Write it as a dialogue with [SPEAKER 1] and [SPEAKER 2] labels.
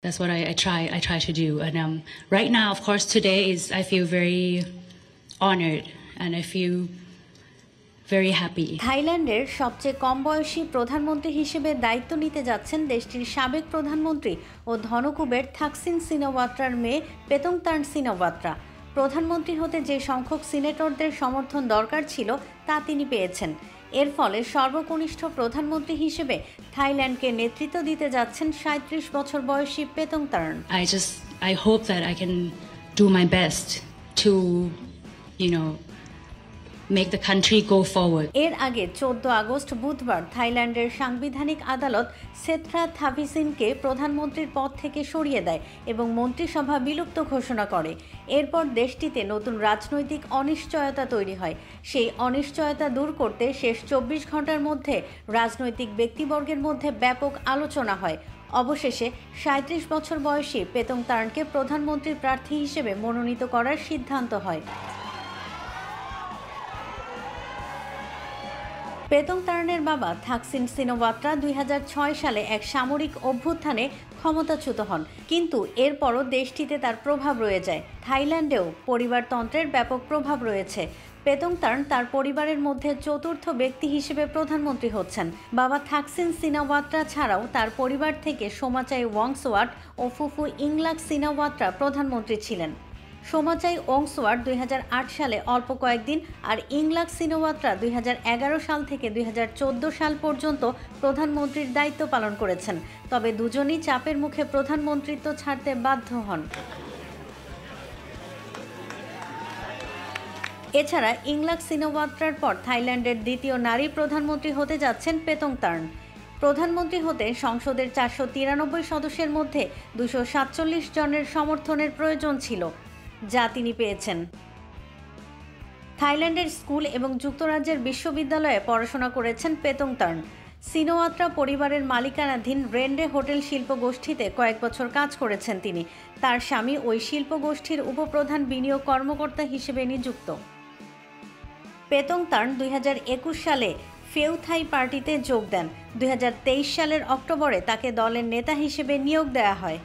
[SPEAKER 1] That's what I try to do. And right now, of course, today is I feel very honored and I feel very happy.
[SPEAKER 2] থাইল্যান্ডের সবচেয়ে কম বয়সী প্রধানমন্ত্রী হিসেবে দায়িত্ব নিতে যাচ্ছেন দেশটির সাবেক প্রধানমন্ত্রী ও ধনকুবের থাকসিন সিনাওয়াত্রার মেয়ে পেতংতার্ন সিনাওয়াত্রা। প্রধানমন্ত্রী হতে যে সংখ্যক সিনেটরদের সমর্থন দরকার ছিল তা তিনি পেয়েছেন। এর ফলে সর্বকনিষ্ঠ প্রধানমন্ত্রী হিসেবে থাইল্যান্ডকে নেতৃত্ব দিতে যাচ্ছেন ৩৭ বছর বয়সী Paetongtarn.
[SPEAKER 1] I hope that I can do my best to, make the country go forward.
[SPEAKER 2] এর আগে 14 আগস্ট বুধবার থাইল্যান্ডের সাংবিধানিক আদালত সেত্রা থাভিসিনকে প্রধানমন্ত্রীর পদ থেকে সরিয়ে দেয় এবং মন্ত্রিসভা বিলুপ্ত ঘোষণা করে। এরপর দেশটিতে নতুন রাজনৈতিক অনিশ্চয়তা তৈরি হয়। সেই অনিশ্চয়তা দূর করতে শেষ 24 ঘন্টার মধ্যে রাজনৈতিক ব্যক্তিবর্গের মধ্যে ব্যাপক আলোচনা হয়। অবশেষে ৩৭ বছর বয়সী পেতংতার্নকে প্রধানমন্ত্রীর প্রার্থী হিসেবে মনোনীত করার সিদ্ধান্ত হয়। পেতংতার্নের বাবা থাকসিন সিনাওয়াত্রা ২০০৬ সালে এক সামরিক অভ্যুত্থানে ক্ষমতাচ্যুত হন, কিন্তু এরপরও দেশটিতে তার প্রভাব রয়ে যায়। থাইল্যান্ডেও পরিবারতন্ত্রের ব্যাপক প্রভাব রয়েছে। পেতংতার্ন তার পরিবারের মধ্যে চতুর্থ ব্যক্তি হিসেবে প্রধানমন্ত্রী হচ্ছেন। বাবা থাকসিন সিনাওয়াত্রা ছাড়াও তার পরিবার থেকে সোমাচাই ওয়াংসওয়াট ও ফুফু ইংলাক সিনাওয়াত্রা প্রধানমন্ত্রী ছিলেন। সোমাচাই ওংসওয়াট ২০০৮ সালে অল্প কয়েকদিন আর ইংলাক সিনাওয়াত্রা ২০১১ সাল থেকে ২০১৪ সাল পর্যন্ত প্রধানমন্ত্রীর দায়িত্ব পালন করেছেন। তবে দুজনই চাপের মুখে প্রধানমন্ত্রিত্ব ছাড়তে বাধ্য হন। এছাড়া ইংলাক সিনাওয়াত্রার পর থাইল্যান্ডের দ্বিতীয় নারী প্রধানমন্ত্রী হতে যাচ্ছেন পেতংতার্ন। প্রধানমন্ত্রী হতে সংসদের ৪৯৩ সদস্যের মধ্যে ২৪৭ জনের সমর্থনের প্রয়োজন ছিল, যা তিনি পেয়েছেন। থাইল্যান্ডের স্কুল এবং যুক্তরাজ্যের বিশ্ববিদ্যালয়ে পড়াশোনা করেছেন পেতংতার্ন। সিনাওয়াত্রা পরিবারের মালিকানাধীন রেন্ডে হোটেল শিল্পগোষ্ঠীতে কয়েক বছর কাজ করেছেন তিনি। তার স্বামী ওই শিল্পগোষ্ঠীর উপপ্রধান বিনিয়োগ কর্মকর্তা হিসেবে নিযুক্ত। পেতংতার্ন ২০২১ সালে ফেউথাই পার্টিতে যোগ দেন। ২০২৩ সালের অক্টোবরে তাকে দলের নেতা হিসেবে নিয়োগ দেওয়া হয়।